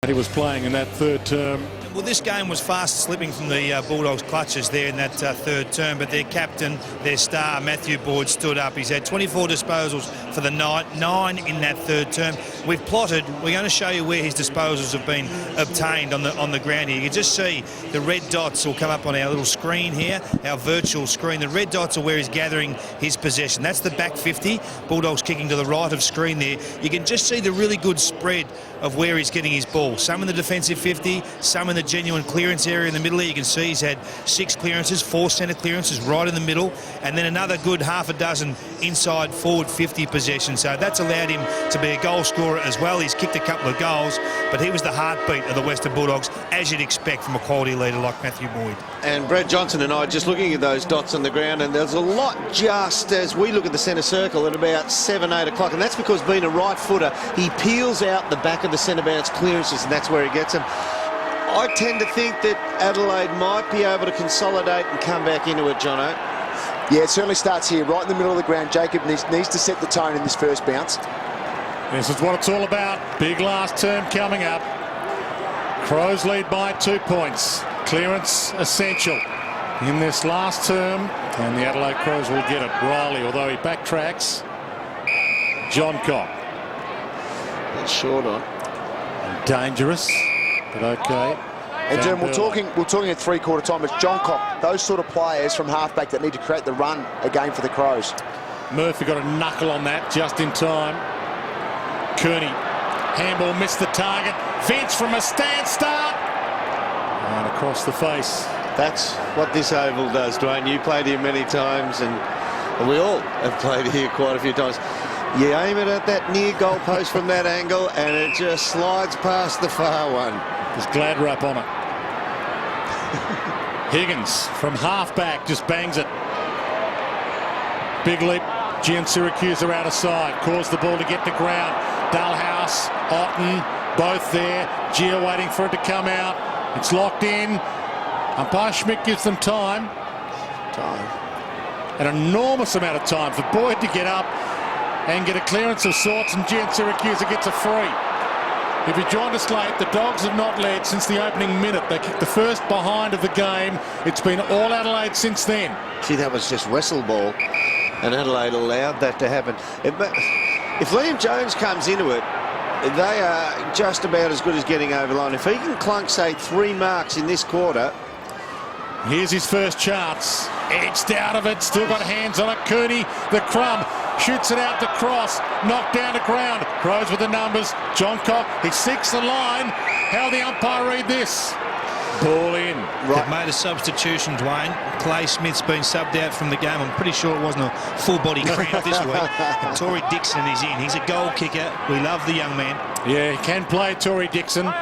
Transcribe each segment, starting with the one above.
He was playing in that third term. Well, this game was fast slipping from the Bulldogs' clutches there in that third term, but their captain, their star, Matthew Boyd, stood up. He's had 24 disposals for the night, 9 in that third term. We've plotted. We're going to show you where his disposals have been obtained on the ground here. You can just see the red dots will come up on our little screen here, our virtual screen. The red dots are where he's gathering his possession. That's the back 50. Bulldogs kicking to the right of screen there. You can just see the really good spread of where he's getting his ball. Some in the defensive 50, some in the genuine clearance area in the middle. You can see he's had 6 clearances, 4 centre clearances right in the middle, and then another good half a dozen inside forward 50 possessions. So that's allowed him to be a goal scorer as well. He's kicked a couple of goals, but he was the heartbeat of the Western Bulldogs, as you'd expect from a quality leader like Matthew Boyd. And Brad Johnson and I just looking at those dots on the ground, and there's a lot just as we look at the centre circle at about 7, 8 o'clock, and that's because being a right footer, he peels out the back of the centre bounce clearances, and that's where he gets them. I tend to think that Adelaide might be able to consolidate and come back into it, Jono. Yeah, it certainly starts here, right in the middle of the ground. Jacob needs to set the tone in this first bounce. This is what it's all about. Big last term coming up. Crows lead by 2 points. Clearance essential in this last term, and the Adelaide Crows will get it. Riley, although he backtracks. John Cock. That's short on. Dangerous, but okay. And Jim, we're talking at three-quarter time. It's John Cock, those sort of players from halfback that need to create the run again for the Crows. Murphy got a knuckle on that just in time. Kearney, handball missed the target. Vince from a stand start. And across the face. That's what this oval does, Dwayne. You played here many times, and we all have played here quite a few times. You aim it at that near goal post from that angle, and it just slides past the far one. There's glad wrap on it. Higgins from half-back just bangs it. Big leap. Gian Syracuse are out of side. Caused the ball to get to ground. Dalhouse, Otten, both there. Gia waiting for it to come out. It's locked in. Umpire Schmidt gives them time. An enormous amount of time for Boyd to get up and get a clearance of sorts, and Gian Syracuse gets a free. If you joined us late, the Dogs have not led since the opening minute. They kicked the first behind of the game. It's been all Adelaide since then. See, that was just whistle ball, and Adelaide allowed that to happen. If Liam Jones comes into it, they are just about as good as getting over line. If he can clunk, say, 3 marks in this quarter. Here's his first chance. Edged out of it, still got hands on it. Kearney, the crumb, shoots it out to cross, knocked down to ground. Crows with the numbers. John Cock, he seeks the line. How the umpire read this? Ball in. Right. They've made a substitution, Dwayne. Clay Smith's been subbed out from the game. I'm pretty sure it wasn't a full-body cramp this week. And Tory Dixon is in. He's a goal kicker. We love the young man. Yeah, he can play, Tory Dixon.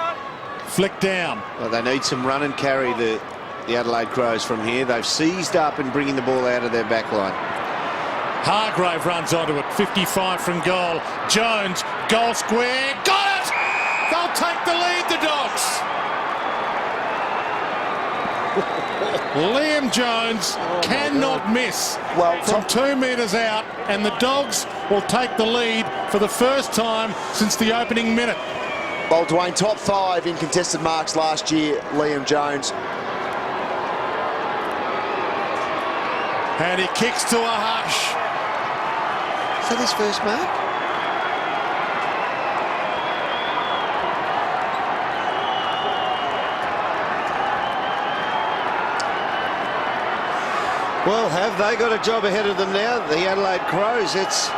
Flick down. Well, they need some run and carry, the Adelaide Crows from here. They've seized up and bringing the ball out of their back line. Hargrave runs onto it. 55 from goal. Jones, goal square. Got it! They'll take the lead, the Dogs. Liam Jones cannot miss from 2 metres out, and the Dogs will take the lead for the first time since the opening minute. Well, Dwayne, top 5 in contested marks last year, Liam Jones. And he kicks to a hush. Is that his first mark? Well, have they got a job ahead of them now, the Adelaide Crows? It's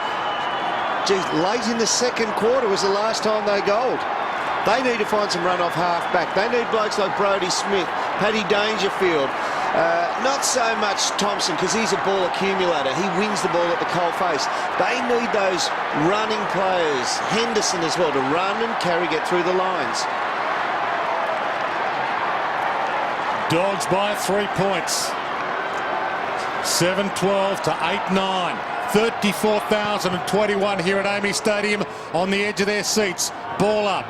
late in the second quarter was the last time they goaled. They need to find some run off half-back. They need blokes like Brodie Smith, Paddy Dangerfield. Not so much Thompson, because he's a ball accumulator. He wins the ball at the coal face. They need those running players, Henderson as well, to run and carry, get through the lines. Dogs by 3 points. 7-12 to 8-9. 34,021 here at Amy Stadium on the edge of their seats. Ball up.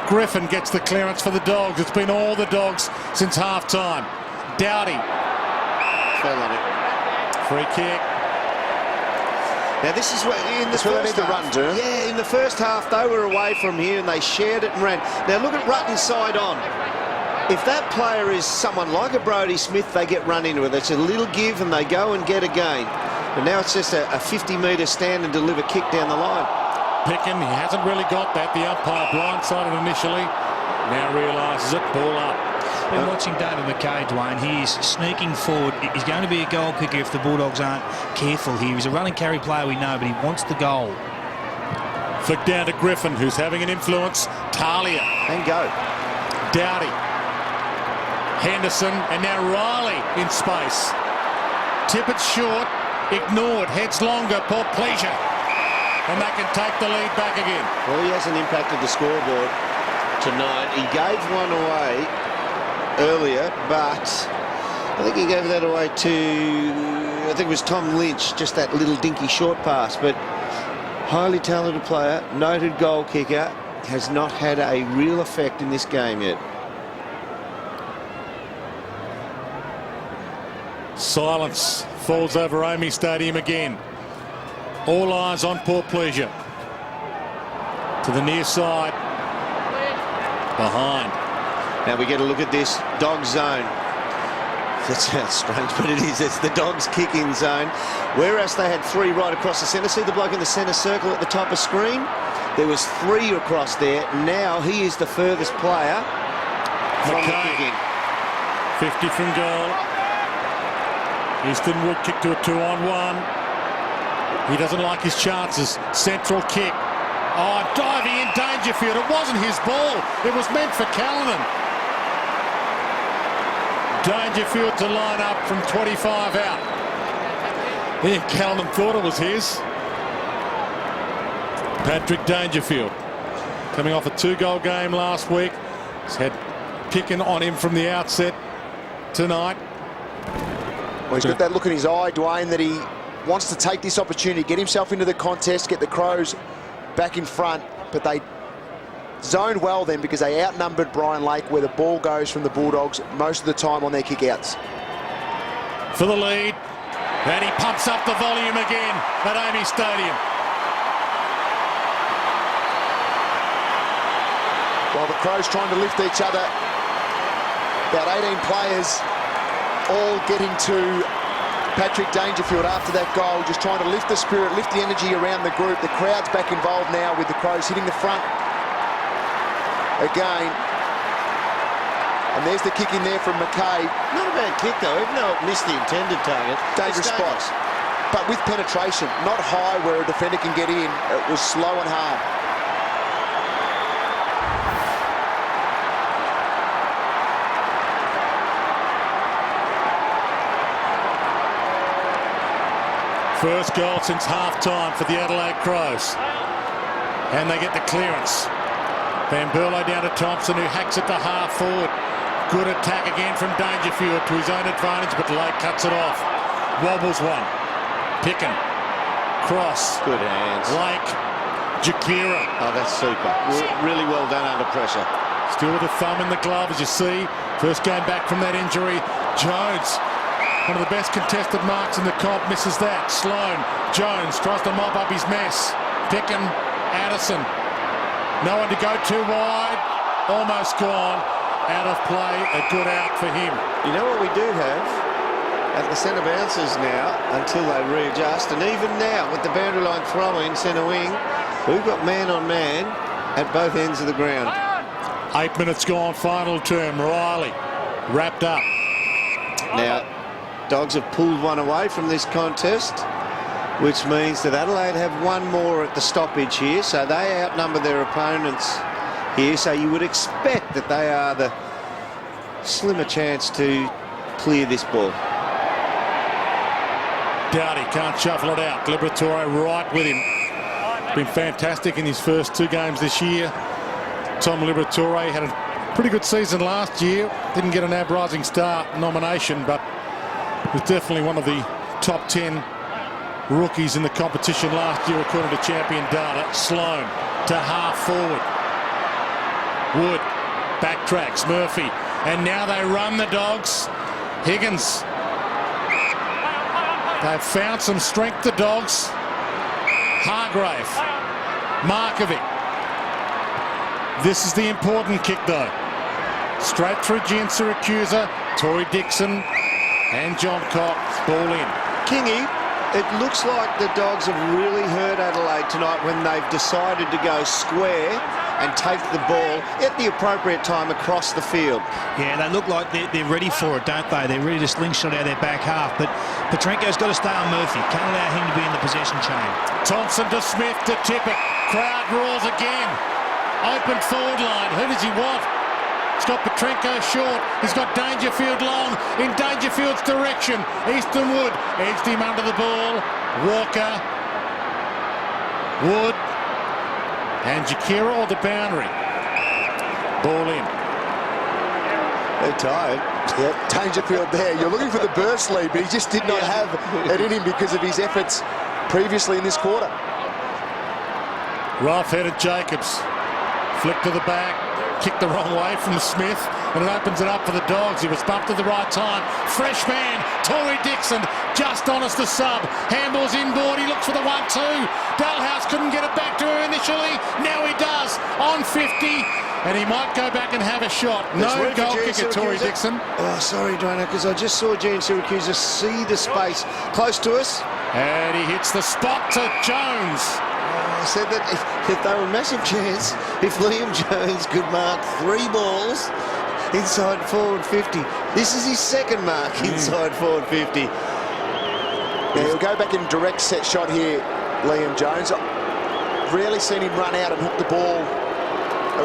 Griffin gets the clearance for the Dogs. It's been all the Dogs since half-time. Dowdy. Fell on it. Free kick. Now this is what in the That's where they first need the half. run, do they? Yeah, in the first half they were away from here and they shared it and ran. Now look at Rutten's side on. If that player is someone like a Brodie Smith, they get run into it. It's a little give and they go and get again. But now it's just a 50-metre stand and deliver kick down the line. Pickin, he hasn't really got that. The umpire blindsided initially. Now realises it. Ball up. Been watching David McKay, Dwayne. He is sneaking forward. He's going to be a goal kicker if the Bulldogs aren't careful here. He's a run and carry player, we know, but he wants the goal. Flick down to Griffin, who's having an influence. Talia. And go. Dowdy. Henderson. And now Riley in space. Tippett short. Ignored. Heads longer. Poor pleasure. And they can take the lead back again. Well, he hasn't impacted the scoreboard tonight. He gave one away earlier, but I think he gave that away to, I think it was Tom Lynch, just that little dinky short pass. But highly talented player, noted goal kicker, has not had a real effect in this game yet. Silence falls over AAMI Stadium again. All eyes on Port Pleasure. To the near side. Behind. Now we get a look at this dog zone. That sounds strange, but it is. It's the Dogs kick-in zone. Whereas they had 3 right across the centre. See the bloke in the centre circle at the top of screen? There was 3 across there. Now he is the furthest player from the kick-in. 50 from goal. Easton Wood kick to a 2-on-1. He doesn't like his chances. Central kick. Oh, diving in Dangerfield. It wasn't his ball. It was meant for Callanan. Dangerfield to line up from 25 out. Ian Callanan thought it was his. Patrick Dangerfield, coming off a 2-goal game last week. He's had Pickin on him from the outset tonight. Well, he's got that look in his eye, Dwayne, that he wants to take this opportunity, get himself into the contest, get the Crows back in front, but they zoned well then because they outnumbered Brian Lake where the ball goes from the Bulldogs most of the time on their kick-outs. For the lead, and he pumps up the volume again at AAMI Stadium. While the Crows trying to lift each other, about 18 players all getting to Patrick Dangerfield after that goal, just trying to lift the spirit, lift the energy around the group. The crowd's back involved now with the Crows hitting the front again. And there's the kick in there from McKay. Not a bad kick though, even though it missed the intended target. Dangerous spots, but with penetration, not high where a defender can get in. It was slow and hard. First goal since half-time for the Adelaide Crows. And they get the clearance. Van Berlo down to Thompson, who hacks it to half-forward. Good attack again from Dangerfield to his own advantage, but Lake cuts it off. Wobbles one. Pickin. Cross. Good hands. Lake. Jakira. Oh, that's super. Really well done under pressure. Still with a thumb in the glove, as you see. First game back from that injury. Jones. One of the best contested marks in the comp, misses that. Sloan, Jones tries to mop up his mess. Pickin, Addison. No one to go too wide. Almost gone. Out of play. A good out for him. You know what we do have? At the centre bouncers now, until they readjust, and even now with the boundary line throw in centre wing, we've got man on man at both ends of the ground. 8 minutes gone, final term. Riley wrapped up. Now, Dogs have pulled one away from this contest, which means that Adelaide have one more at the stoppage here, so they outnumber their opponents here, so you would expect that they are the slimmer chance to clear this ball. Dowdy can't shuffle it out. Liberatore right with him. Been fantastic in his first 2 games this year. Tom Liberatore had a pretty good season last year. Didn't get an AB Rising Star nomination, but was definitely one of the top 10 rookies in the competition last year, according to champion data. Sloan to half forward. Wood backtracks. Murphy. And now they run the Dogs. Higgins. They've found some strength, the Dogs. Hargrave. Markovic. This is the important kick, though. Straight through Gian Syracusa, Tory Dixon, and John Cox. Ball in. Kingy, it looks like the Dogs have really hurt Adelaide tonight when they've decided to go square and take the ball at the appropriate time across the field. Yeah, they look like they're ready for it, don't they? They're ready to slingshot out their back half. But Petrenko's got to stay on Murphy. Can't allow him to be in the possession chain. Thompson to Smith to Tippett. Crowd roars again. Open forward line. Who does he want? He's got Petrenko short. He's got Dangerfield long in Dangerfield's direction. Easton Wood edged him under the ball. Walker. Wood. And Jakira or the boundary. Ball in. They're tired. Yep, Dangerfield there. You're looking for the burst lead, but he just did not have it in him because of his efforts previously in this quarter. Rough-headed Jacobs. Flick to the back. Kicked the wrong way from Smith, and it opens it up for the Dogs. He was bumped at the right time. Fresh man, Tory Dixon, just on as the sub. Handball's inboard. He looks for the 1-2. Dalhouse couldn't get it back to her initially. Now he does on 50, and he might go back and have a shot. No goal kicker, Tory Dixon. Oh, sorry, Drainer, because I just saw Gian Syracusa see the space close to us. And he hits the spot to Jones. I said that if they were a massive chance, if Liam Jones could mark 3 balls inside forward 50. This is his second mark inside forward 50. Yeah, he'll go back in direct set shot here, Liam Jones. I've rarely seen him run out and hook the ball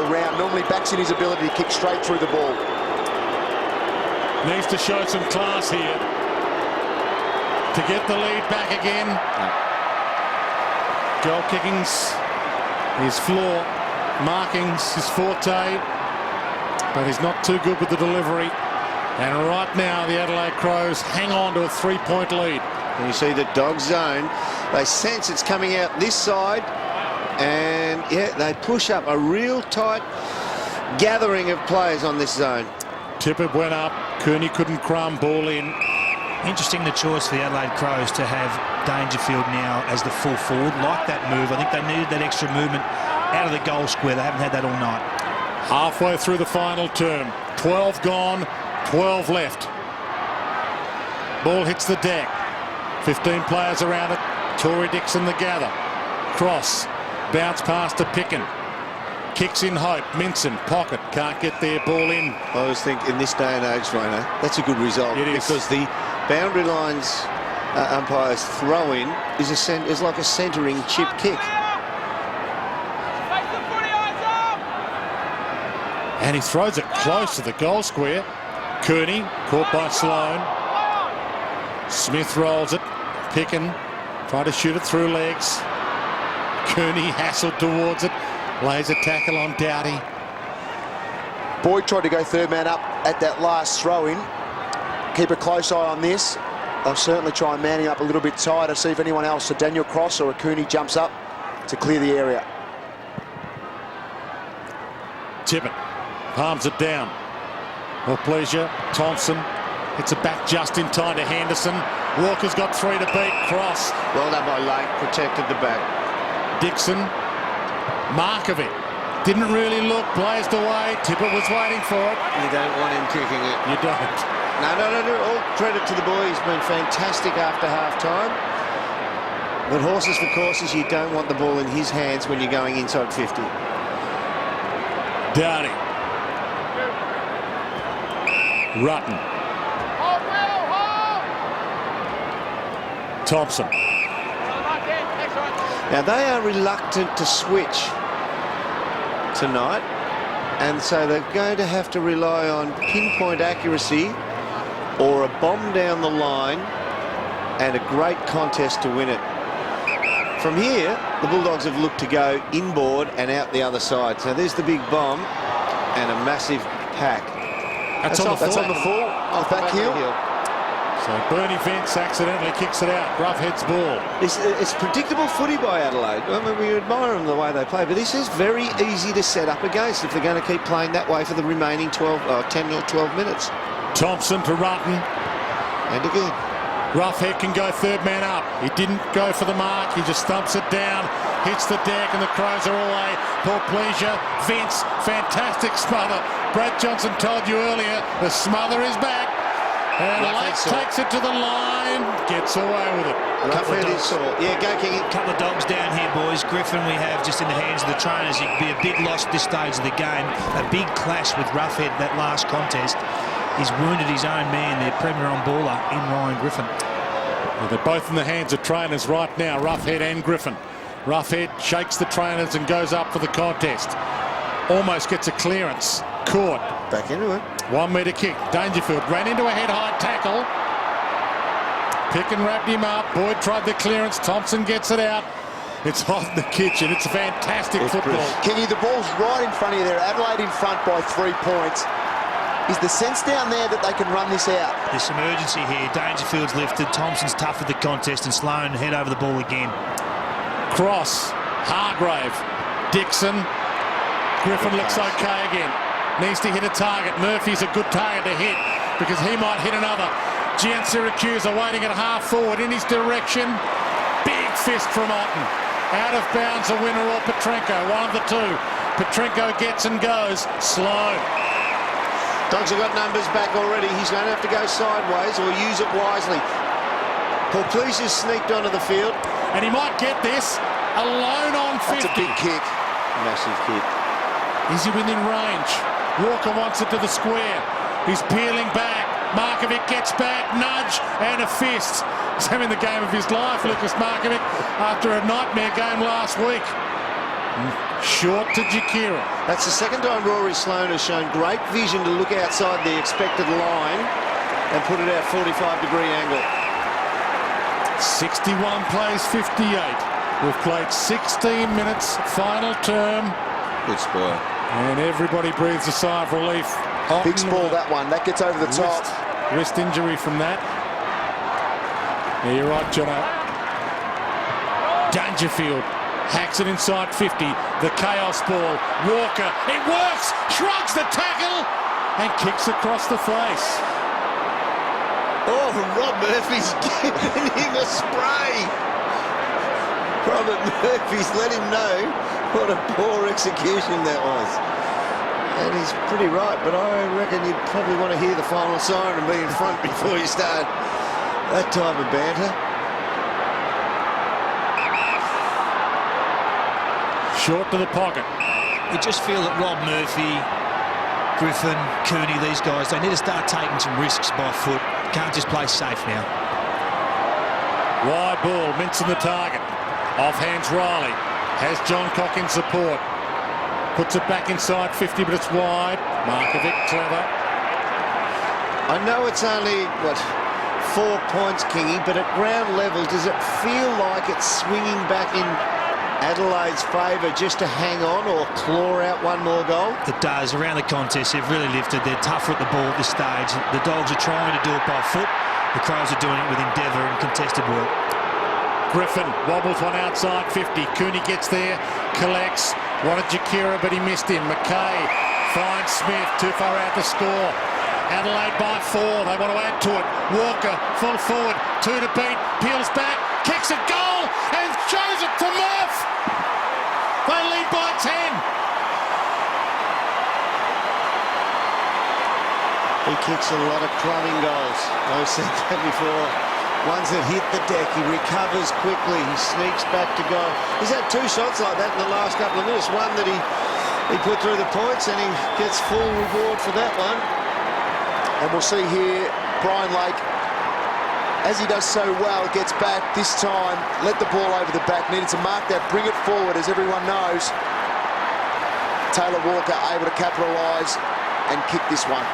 around. Normally backs in his ability to kick straight through the ball. Needs to show some class here to get the lead back again. Goal kicking's his floor, marking's his forte, but he's not too good with the delivery. And right now the Adelaide Crows hang on to a 3-point lead. And you see the Dogs zone. They sense it's coming out this side, and yeah, they push up a real tight gathering of players on this zone. Tippett went up, Cooney couldn't crumb, ball in. Interesting the choice for the Adelaide Crows to have Dangerfield now as the full forward. Like that move. I think they needed that extra movement out of the goal square. They haven't had that all night. Halfway through the final term. 12 gone, 12 left. Ball hits the deck. 15 players around it. Tory Dixon the gather. Cross. Bounce pass to Picken. Kicks in hope. Minson, pocket. Can't get there. Ball in. I always think in this day and age, Rainer, that's a good result. It is. Because the boundary lines umpire's throw-in is like a centering chip kick. And he throws it close to the goal square. Cooney caught by Sloane. Smith rolls it. Picken tried to shoot it through legs. Cooney hassled towards it. Lays a tackle on Doughty. Boyd tried to go third man up at that last throw-in. Keep a close eye on this. They'll certainly try and man him up a little bit tighter, see if anyone else, a Daniel Cross or a Cooney, jumps up to clear the area. Tippett palms it down. Well, pleasure. Thompson hits it back just in time to Henderson. Walker's got 3 to beat. Cross. Well done by Lake, protected the back. Dixon. Markovic didn't really look, blazed away. Tippett was waiting for it. You don't want him kicking it. You don't. No. All credit to the boy. He's been fantastic after half-time. But horses for courses, you don't want the ball in his hands when you're going inside 50. Doughty. Rutten. Thompson. Now, they are reluctant to switch tonight, and so they're going to have to rely on pinpoint accuracy or a bomb down the line and a great contest to win it. From here, the Bulldogs have looked to go inboard and out the other side. So there's the big bomb and a massive pack. That's on the full. Off back heel. So Bernie Vance accidentally kicks it out. Roughhead's ball. It's predictable footy by Adelaide. I mean, we admire them the way they play, but this is very easy to set up against if they're going to keep playing that way for the remaining 10 or 12 minutes. Thompson to Rutten. And again. Roughhead can go third man up. He didn't go for the mark. He just thumps it down, hits the deck, and the Crows are all away. Paul Pleasure, Vince, fantastic smother. Brad Johnson told you earlier, the smother is back. And Lake takes it to the line, gets away with it. Roughhead is sore. Yeah, go Kingy. Couple of dogs down here, boys. Griffin we have just in the hands of the trainers. It could be a big loss at this stage of the game. A big clash with Roughhead that last contest. He's wounded his own man, their premier on baller in Ryan Griffin. Well, they're both in the hands of trainers right now, Roughhead and Griffin. Roughhead shakes the trainers and goes up for the contest. Almost gets a clearance. Caught. Back into it. 1 metre kick. Dangerfield ran into a head-high tackle. Pick and wrapped him up. Boyd tried the clearance. Thompson gets it out. It's hot in the kitchen. It's a fantastic football. Kingy, the ball's right in front of you there. Adelaide in front by 3 points. Is the sense down there that they can run this out? There's some urgency here. Dangerfield's lifted. Thompson's tough at the contest, and Sloan head over the ball again. Cross. Hargrave. Dixon. Griffin looks okay again. Needs to hit a target. Murphy's a good target to hit because he might hit another. Gian Syracuse are waiting at half forward in his direction. Big fist from Otten. Out of bounds, a winner or Petrenko. One of the two. Petrenko gets and goes. Slow. Dogs have got numbers back already. He's going to have to go sideways or use it wisely. Paul Pleaser's sneaked onto the field. And he might get this alone on 50. That's a big kick. Massive kick. Is he within range? Walker wants it to the square. He's peeling back. Markovic gets back. Nudge and a fist. He's having the game of his life, Lucas Markovic, after a nightmare game last week. Short to Jakira. That's the second time Rory Sloan has shown great vision to look outside the expected line and put it at 45-degree angle. 61 plays 58. We've played 16 minutes, final term. Good spoil. And everybody breathes a sigh of relief. Big spoil, that one. That gets over the top. Wrist injury from that. Yeah, you're right, Jono. Dangerfield hacks it inside 50. The chaos ball. Walker. It works. Shrugs the tackle and kicks across the face. Oh, Rob Murphy's giving him a spray. Robert Murphy's let him know what a poor execution that was. And he's pretty right, but I reckon you'd probably want to hear the final siren and be in front before you start that type of banter. Short to the pocket. You just feel that Rob Murphy, Griffin, Cooney, these guys, they need to start taking some risks by foot. Can't just play safe now. Wide ball, Minson the target. Off hands Riley. Has John Cock in support. Puts it back inside 50, but it's wide. Markovic, clever. I know it's only, 4 points, Kingy, but at ground level, does it feel like it's swinging back in Adelaide's favour just to hang on or claw out one more goal? It does. Around the contest, they've really lifted. They're tougher at the ball at this stage. The Dogs are trying to do it by foot. The Crows are doing it with endeavour and contested work. Griffin wobbles one outside 50. Cooney gets there, collects. Wanted Jakira, but he missed him. McKay finds Smith, too far out to score. Adelaide by 4. They want to add to it. Walker, full forward, 2 to beat. Peels back, kicks it, goal, and shows it to Murph. They lead by 10. He kicks a lot of clubbing goals. I've said that before. Ones that hit the deck, he recovers quickly, he sneaks back to goal. He's had 2 shots like that in the last couple of minutes. One that he put through the points and he gets full reward for that one. And we'll see here, Brian Lake, as he does so well, gets back this time, let the ball over the back, needed to mark that, bring it forward, as everyone knows. Taylor Walker able to capitalise and kick this one.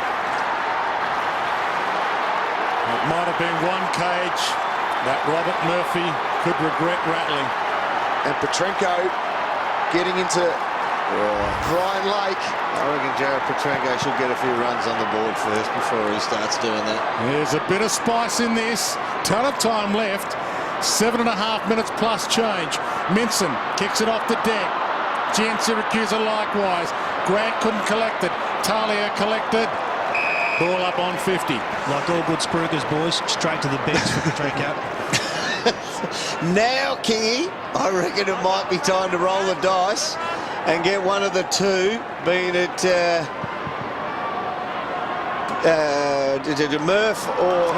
It might have been one cage that Robert Murphy could regret rattling. And Petrenko getting into Brian Lake. I reckon Jared Petrenko should get a few runs on the board first before he starts doing that. There's a bit of spice in this. Ton of time left. 7.5 minutes plus change. Minson kicks it off the deck. Gian Syracuse likewise. Grant couldn't collect it. Talia collected. Ball up on 50. Like all good spruikers, boys, straight to the bench for Patrico. Now, Kingy, I reckon it might be time to roll the dice and get one of the two, being it Murph or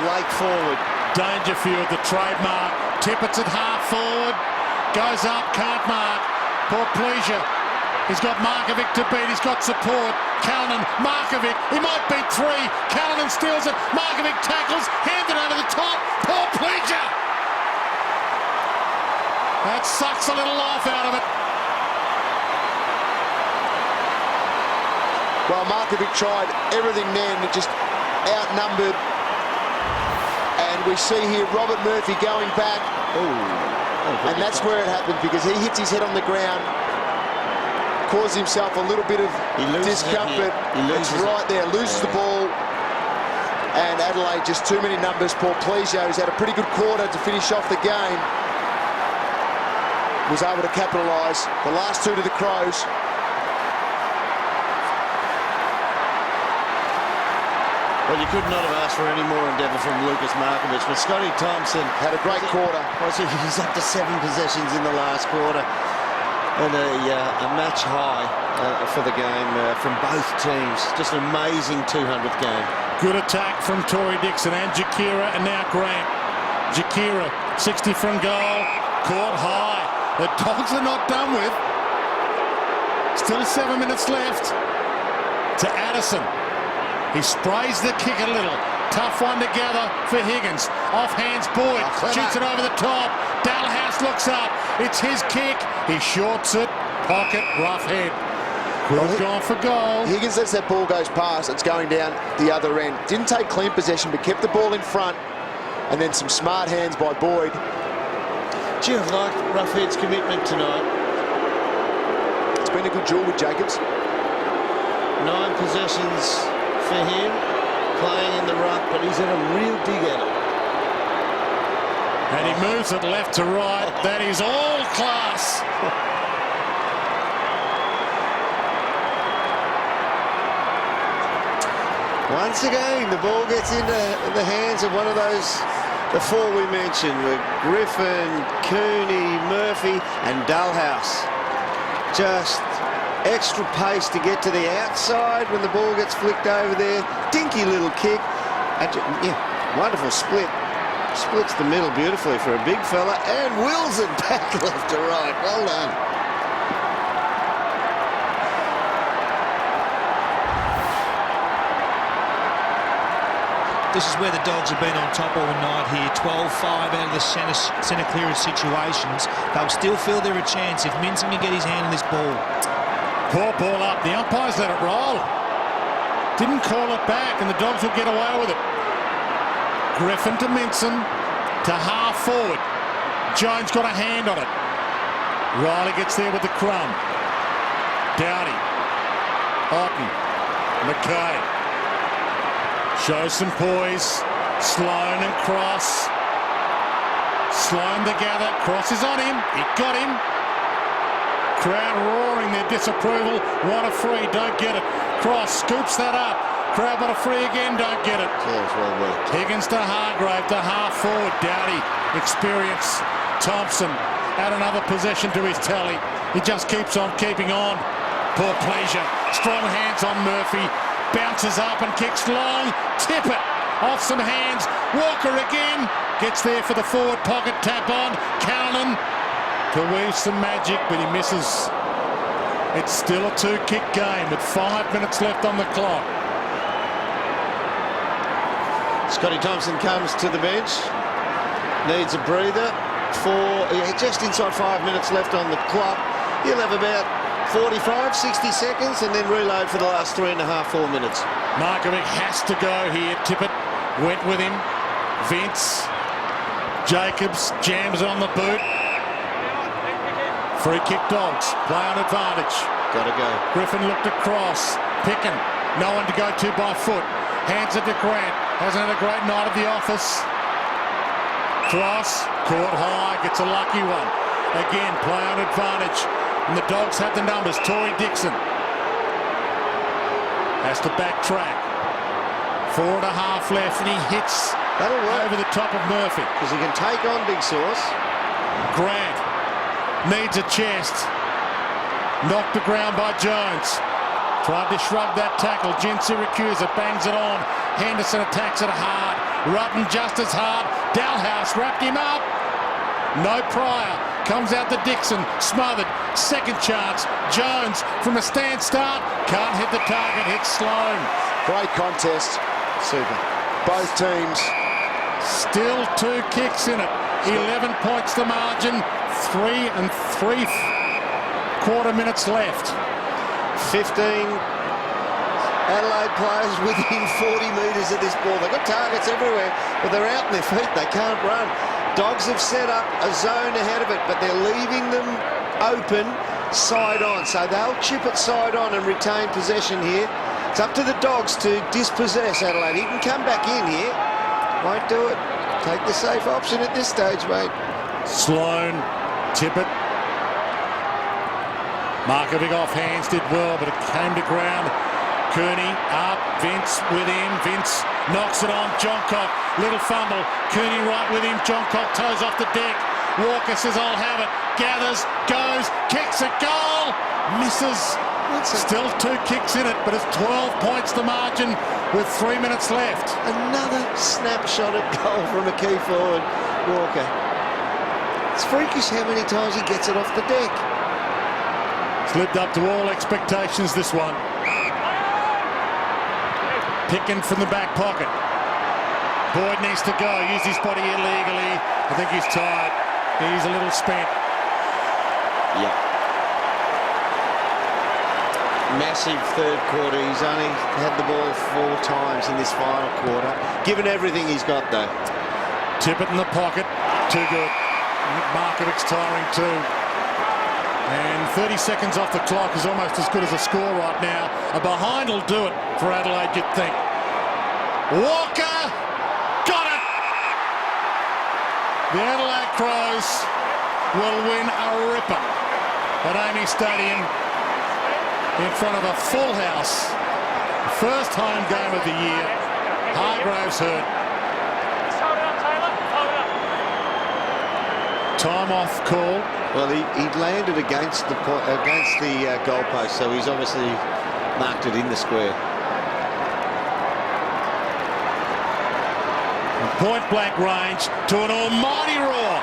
Lake forward. Dangerfield, the trademark. Tippett's at half forward. Goes up, can't mark. Poor Pleasure. He's got Markovic to beat. He's got support. Callanan, Markovic. He might beat three. Callanan steals it. Markovic tackles. Handed over the top. Poor Pleasure. That sucks a little life out of it. Well, Markovic tried everything then, but just outnumbered. And we see here Robert Murphy going back. And that's where it happened, because he hits his head on the ground, causes himself a little bit of discomfort. It's right there, loses the ball. And Adelaide, just too many numbers. Poor Pleasure, who's had a pretty good quarter to finish off the game, was able to capitalise. The last two to the Crows. Well, you could not have asked for any more endeavour from Lucas Markovic, but Scotty Thompson Had a great quarter. He's up to 7 possessions in the last quarter, and a match high for the game from both teams. Just an amazing 200th game. Good attack from Tory Dixon and Jakira, and now Grant. Jakira, 60 from goal, caught high. The Dogs are not done with. Still 7 minutes left. To Addison. He sprays the kick a little. Tough one to gather for Higgins. Off hands Boyd. Shoots it over the top. Dalhouse looks up. It's his kick. He shorts it. Pocket, rough head. Could have gone for goal. Higgins lets that ball goes past. It's going down the other end. Didn't take clean possession, but kept the ball in front. And then some smart hands by Boyd. Gee, I've liked Roughhead's commitment tonight. It's been a good duel with Jacobs. 9 possessions for him, playing in the ruck, but he's had a real dig at it. And he moves it left to right. That is all class. Once again, the ball gets into the hands of one of those, the 4 we mentioned, with Griffin, Cooney, Murphy, and Dalhouse. Just extra pace to get to the outside when the ball gets flicked over there. Dinky little kick. Yeah, wonderful split. Splits the middle beautifully for a big fella and wills it back left to right. Well done. This is where the Dogs have been on top all night here. 12-5 out of the centre clearance situations. They'll still feel they're a chance if Minson can get his hand on this ball. Poor ball up. The umpires let it roll. Didn't call it back, and the Dogs will get away with it. Griffin to Minson to half forward. Jones got a hand on it. Riley gets there with the crumb. Dowdy. Otten. McKay. Shows some poise. Sloan and Cross. Sloan to gather. Cross is on him. He got him. Crowd roaring their disapproval. Want a free, don't get it. Cross scoops that up. Crowd want a free again, don't get it. Well worked. Higgins to Hargrave to half forward. Dowdy, experience. Thompson, add another possession to his tally. He just keeps on keeping on. Poor Pleasure. Strong hands on Murphy. Bounces up and kicks long. Tippett off some hands. Walker again. Gets there for the forward pocket tap on. Callanan to weave some magic, but he misses. It's still a 2-kick game with 5 minutes left on the clock. Scotty Thompson comes to the bench. Needs a breather. Just inside 5 minutes left on the clock. He'll have about 45, 60 seconds and then reload for the last 3.5-4 minutes. Markovic has to go here. Tippett went with him. Vince. Jacobs jams it on the boot. Free kick Dogs. Play on advantage. Gotta go. Griffin looked across. Pickin. No one to go to by foot. Hands it to Grant. Hasn't had a great night at the office. Cross. Caught high. Gets a lucky one. Again, play on advantage. And the Dogs have the numbers. Tory Dixon has to backtrack. 4.5 left, and he hits That'll work. over the top of Murphy. Because he can take on Big Sauce. Grant needs a chest. Knocked the ground by Jones. Tried to shrug that tackle. Jen Syracuse bangs it on. Henderson attacks it hard. Rutten just as hard. Dalhouse wrapped him up. No Pryor. Comes out to Dixon. Smothered. Second chance. Jones from a stand start. Can't hit the target. Hits Sloan. Great contest. Super. Both teams. Still 2 kicks in it. 11 points the margin. 3 3/4 minutes left. 15 Adelaide players within 40 metres of this ball. They've got targets everywhere, but they're out on their feet. They can't run. Dogs have set up a zone ahead of it, but they're leaving them open side on. So they'll chip it side on and retain possession here. It's up to the Dogs to dispossess Adelaide. He can come back in here. Won't do it. Take the safe option at this stage, mate. Sloan, Tippett. Markovic off hands, did well, but it came to ground. Kearney up, Vince with him. Vince knocks it on. Johncock, little fumble. Kearney right with him. Johncock toes off the deck. Walker says, I'll have it. Gathers, goes, kicks a goal. Misses. Still 2 kicks in it, but it's 12 points the margin with 3 minutes left. Another snapshot at goal from a key forward, Walker. It's freakish how many times he gets it off the deck. It's lived up to all expectations, this one. Picking from the back pocket. Boyd needs to go. Use his body illegally. I think he's tired. He's a little spent. Yeah. Massive third quarter. He's only had the ball 4 times in this final quarter. Given everything he's got, though. Tippett in the pocket. Too good. Markovic's tiring too. And 30 seconds off the clock is almost as good as a score right now. A behind will do it for Adelaide, you'd think. Walker! Got it! The Adelaide Crows will win a ripper at Amy Stadium in front of a full house. First home game of the year. Hargraves hurt. Time off call. Well, he landed against the goalpost, so he's obviously marked it in the square. Point blank range to an almighty roar.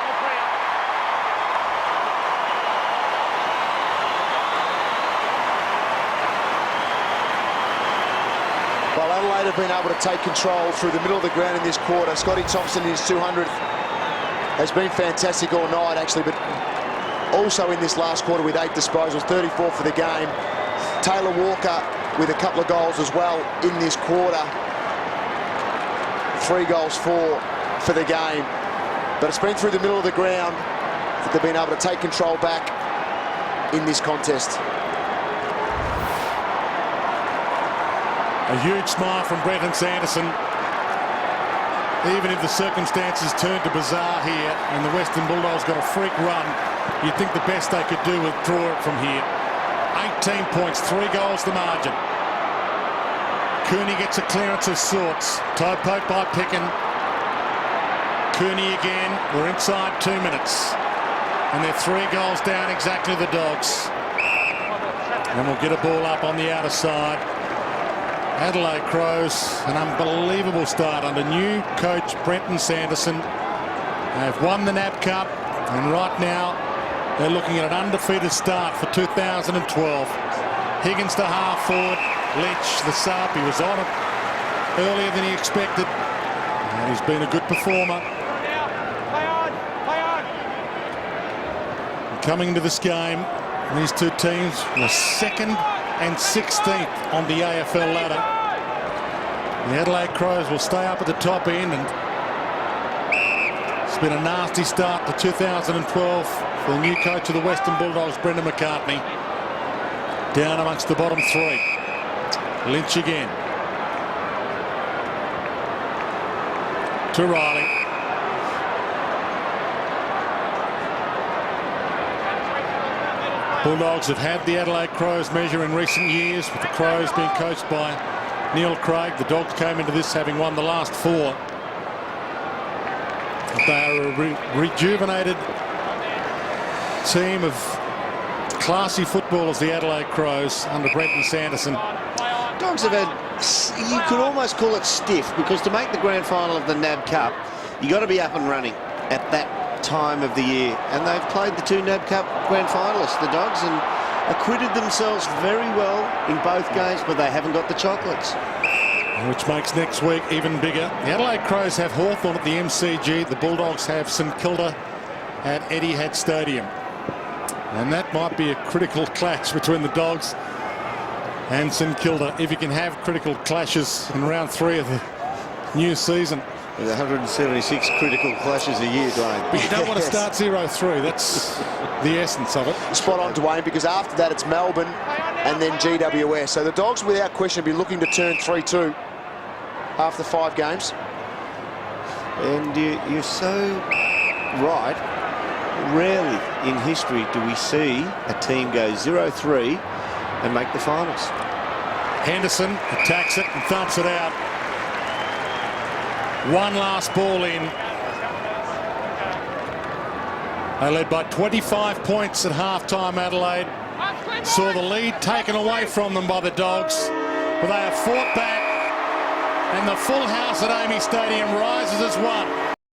Well, Adelaide have been able to take control through the middle of the ground in this quarter. Scotty Thompson in his 200th has been fantastic all night, actually, but also in this last quarter with 8 disposals, 34 for the game. Taylor Walker with a couple of goals as well in this quarter. 3 goals for the game. But it's been through the middle of the ground that they've been able to take control back in this contest. A huge smile from Brenton Sanderson. Even if the circumstances turn to bizarre here and the Western Bulldogs got a freak run, you'd think the best they could do was draw it from here. 18 points, 3 goals the margin. Cooney gets a clearance of sorts. Toe poke by Picken. Cooney again. We're inside 2 minutes. And they're 3 goals down, exactly the Dogs. And we'll get a ball up on the outer side. Adelaide Crows, an unbelievable start under new coach Brenton Sanderson. They've won the NAB Cup, and right now they're looking at an undefeated start for 2012. Higgins to half forward, Lynch the sub. He was on it earlier than he expected, and he's been a good performer. And coming into this game, these two teams were 2nd and 16th on the AFL ladder. The Adelaide Crows will stay up at the top end, and it's been a nasty start to 2012 for the new coach of the Western Bulldogs, Brendan McCartney. Down amongst the bottom 3. Lynch again. To Riley. Bulldogs have had the Adelaide Crows measure in recent years, with the Crows being coached by Neil Craig. The Dogs came into this having won the last 4. They are a rejuvenated team of classy footballers, the Adelaide Crows, under Brenton Sanderson. Dogs have had, you could almost call it stiff, because to make the grand final of the NAB Cup, you got to be up and running at that time of the year. And they've played the 2 NAB Cup grand finalists, the Dogs, and acquitted themselves very well in both games, but they haven't got the chocolates. Which makes next week even bigger. The Adelaide Crows have Hawthorn at the MCG. The Bulldogs have St Kilda at Etihad Stadium. And that might be a critical clash between the Dogs and St Kilda, if you can have critical clashes in round 3 of the new season. With 176 critical clashes a year, Dwayne. But you don't want to start 0-3. That's the essence of it. Spot on, Dwayne, because after that it's Melbourne and then GWS. So the Dogs, without question, will be looking to turn 3-2 after 5 games. And you're so right. Rarely in history do we see a team go 0-3 and make the finals. Henderson attacks it and thumps it out. One last ball in. They led by 25 points at half-time, Adelaide. Saw the lead taken away from them by the Dogs, but they have fought back, and the full house at AAMI Stadium rises as one.